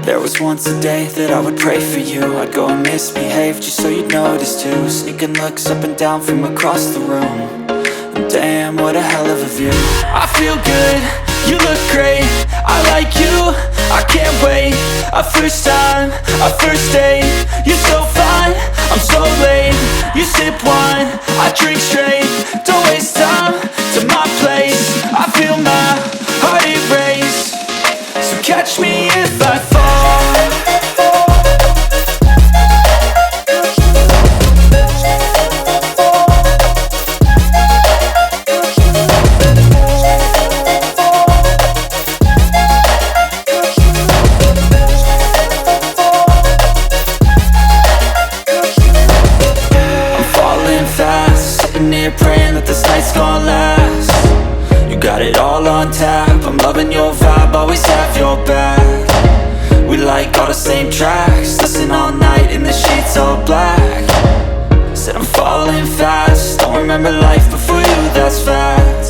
There was once a day that I would pray for you. I'd go and misbehave just so you'd notice too. Sneaking looks up and down from across the room. And damn, what a hell of a view. I feel good, you look great, I like you, I can't wait. A first time, a first date. You're so fine, I'm so late. You sip wine, I drink straight. Don't waste time to my place. I feel my heart erase. So catch me if I fall. Praying that this night's gonna last. You got it all on tap, I'm loving your vibe, always have your back. We like all the same tracks, listen all night in the sheets all black. Said I'm falling fast, don't remember life before you, that's fact.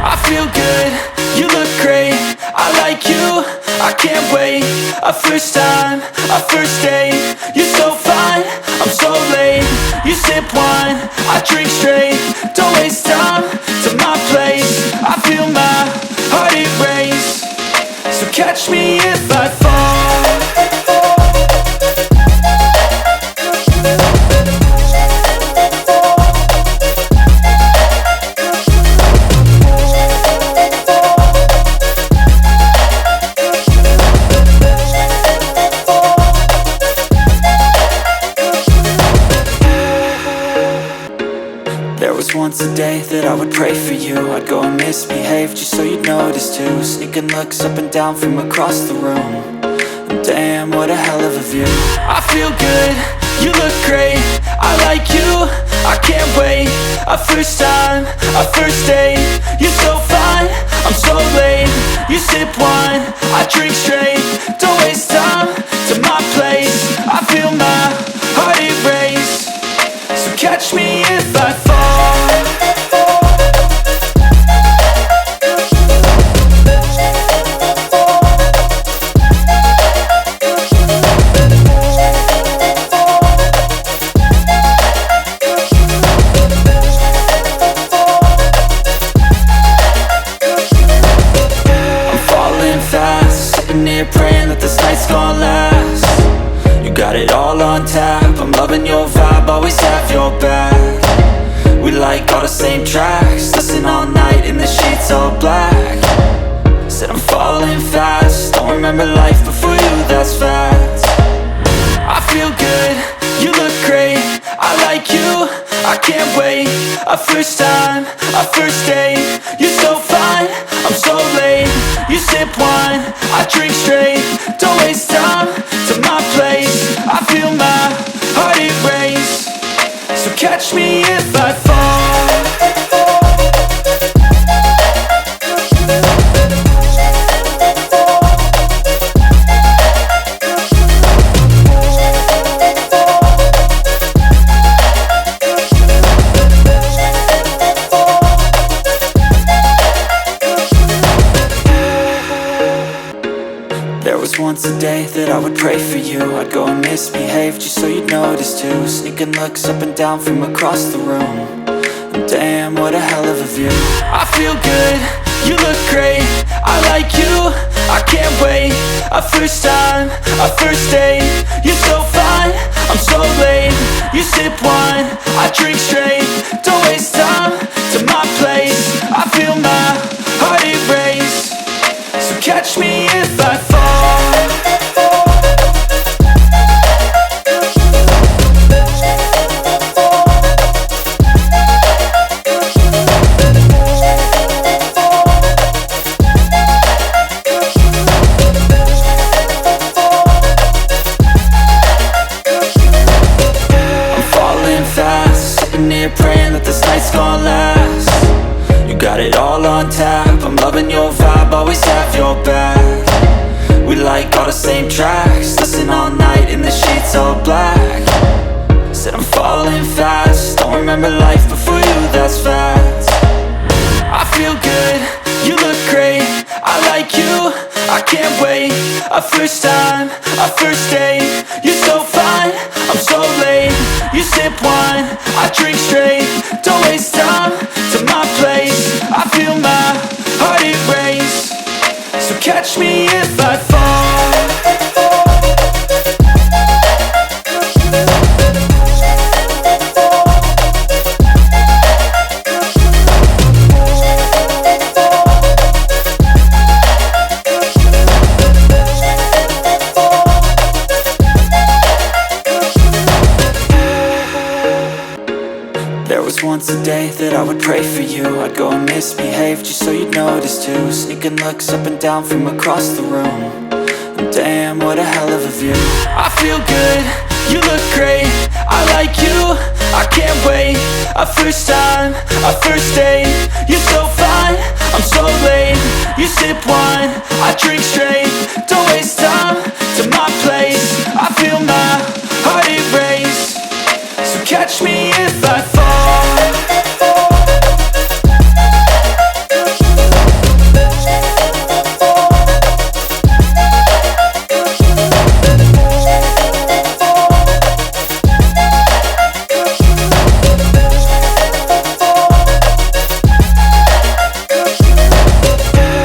I feel good, you look great, I like you, I can't wait. A first time, a first date. You're so fine, I'm so late. You sip wine, I drink straight. Don't waste time to my place. I feel my heart erase. So catch me if I fall. There was once a day that I would pray for you. I'd go and misbehave just so you'd notice too. Sneaking looks up and down from across the room. And damn, what a hell of a view. I feel good, you look great, I like you, I can't wait. A first time, a first date. You're so fine, I'm so late. You sip wine, I drink straight. Don't waste time to my place. I feel my heart erase. So catch me if I fall. Praying that this night's gonna last. You got it all on tap, I'm loving your vibe, always have your back. We like all the same tracks, listen all night in the sheets all black. Said I'm falling fast, don't remember life before you, that's fact. I feel good, you look great, I like you, I can't wait. A first time, a first date. You're so fine, I'm so late. You sip wine, I drink straight. Don't waste time to my place. I feel my heart erase. So catch me if I fall. There was once a day that I would pray for you. I'd go and misbehave just so you'd notice too. Sneaking looks up and down from across the room. And damn, what a hell of a view. I feel good, you look great, I like you, I can't wait. A first time, a first date. You're so fine, I'm so late. You sip wine, I drink straight. Don't waste time to my place. I feel my heart erase. So catch me if I fall. Praying that this night's gonna last. You got it all on tap, I'm loving your vibe, always have your back. We like all the same tracks, listen all night in the sheets all black. Said I'm falling fast, don't remember life before you, that's fact. I feel good, you look great, I like you, I can't wait. A first time, a first date. You're so fine, I'm so late. You sip wine, I drink straight. Don't waste time to my place. I feel my heart erase. So catch me if I fall. There was once a day that I would pray for you. I'd go and misbehave just so you'd notice too. Sneaking looks up and down from across the room. And damn, what a hell of a view. I feel good, you look great. I like you, I can't wait. A first time, a first date. You're so fine, I'm so late. You sip wine, I drink straight. Don't waste time to my place. I feel my heart erase. So catch me if I fall.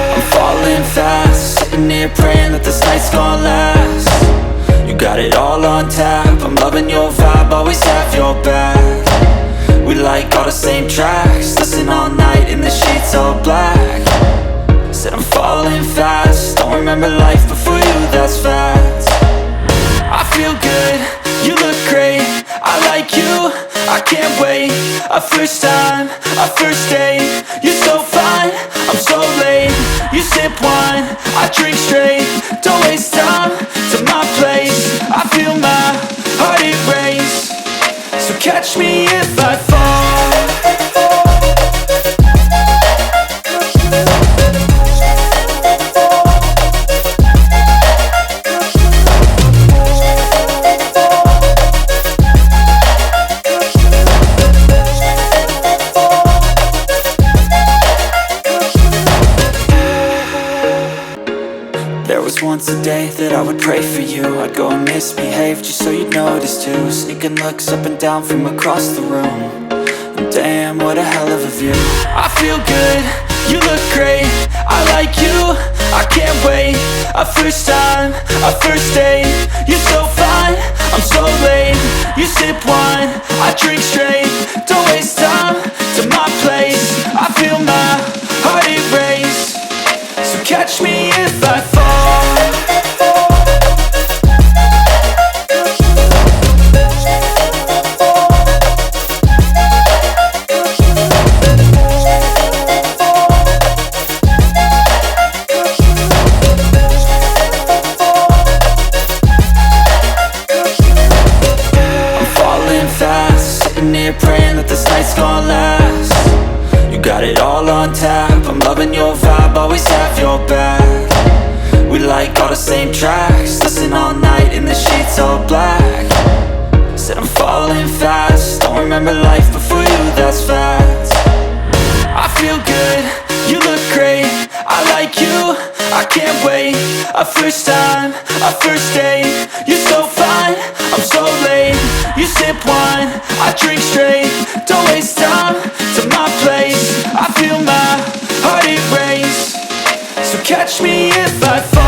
I'm falling fast, sitting here praying that this night's gonna last. You got it all on tap, I'm loving your vibe, always have your back. We like all the same tracks, listen all night in the sheets all black. Said I'm falling fast, don't remember life before you, that's fact. I feel good, you look great, I like you, I can't wait. A first time, a first date. You're so fine, I'm so late. You sip wine, I drink straight. Don't waste time to my place. I feel my heart erase. So catch me if I fall. There was once a day that I would pray for you. I'd go and misbehave just so you'd notice too. Sneaking looks up and down from across the room. And damn, what a hell of a view. I feel good, you look great, I like you, I can't wait. A first time, a first date. You're so fine, I'm so late. You sip wine, I drink straight. Don't waste time to my place. I feel my heart erase. So catch me if I fall. Sitting here praying that this night's gonna last. You got it all on tap, I'm loving your vibe, always have your back. We like all the same tracks, listen all night in the sheets all black. Said I'm falling fast, don't remember life before you, that's fact. I feel good, you look great, I like you, I can't wait. A first time, a first date. You're so fine, I'm so late. You sip wine, I drink straight. Don't waste time to my place. I feel my heart erase. So catch me if I fall.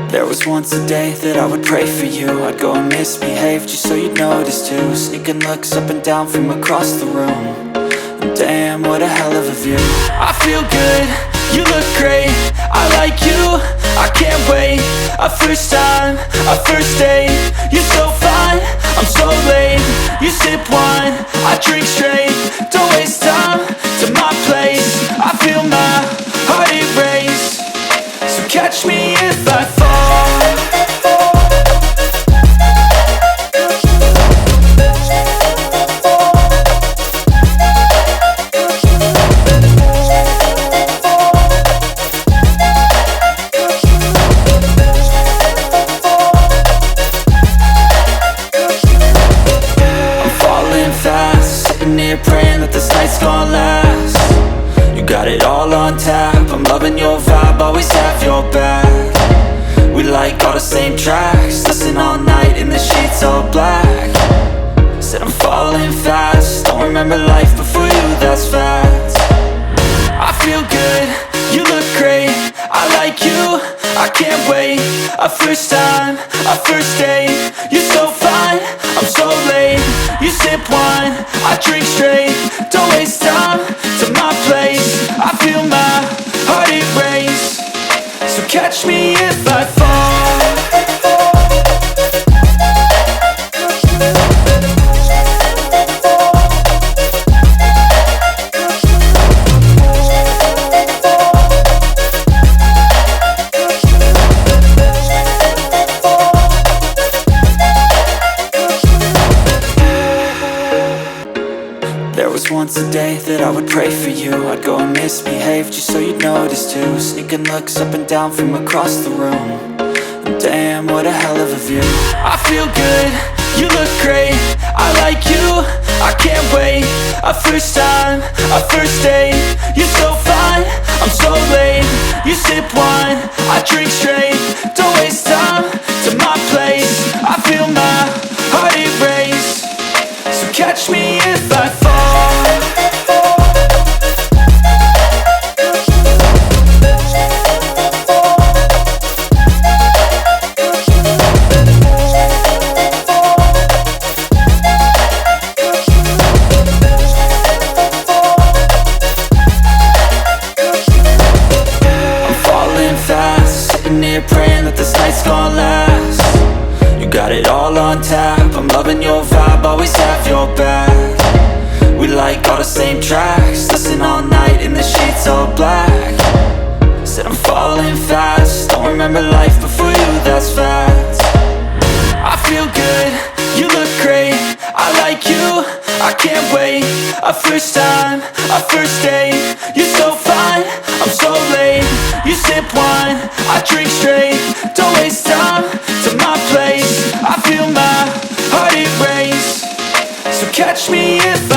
There was once a day that I would pray for you. I'd go and misbehave just so you'd notice too. Sneaking looks up and down from across the room. And damn, what a hell of a view. I feel good, you look great, I like you, I can't wait. A first time, a first date. You're so fine, I'm so late. You sip wine, I drink straight. Don't waste time to my place. I feel my heart erase. So catch me if I fall. night's gonna last. You got it all on tap, I'm loving your vibe, always have your back. We like all the same tracks, listen all night in the sheets all black. Said I'm falling fast, don't remember life before you, that's facts. I feel good, you look great, I like you, I can't wait. A first time, a first date, you're so fine, I'm so late. You sip wine, I drink straight, don't waste time to my place. I feel my heart erase, so catch me if I fall. There was once a day that I would pray for you. I'd go and misbehave just so you'd notice too. Sneaking looks up and down from across the room, and damn, what a hell of a view. I feel good, you look great, I like you, I can't wait. A first time, a first date, you're so fine, I'm so late. You sip wine, I drink straight, don't waste time to my place. I feel my heart erase, so catch me if I fall. Sitting here praying that this night's gonna last. You got it all on tap, I'm loving your vibe, always have your back. We like all the same tracks, listen all night in the sheets all black. Said I'm falling fast, don't remember life before you, that's facts. I feel good, you look great, I like you, I can't wait. A first time, a first date, you're so fine, I'm so late. You sip wine, I drink straight, don't waste time to my place. I feel my heart erase, so catch me if I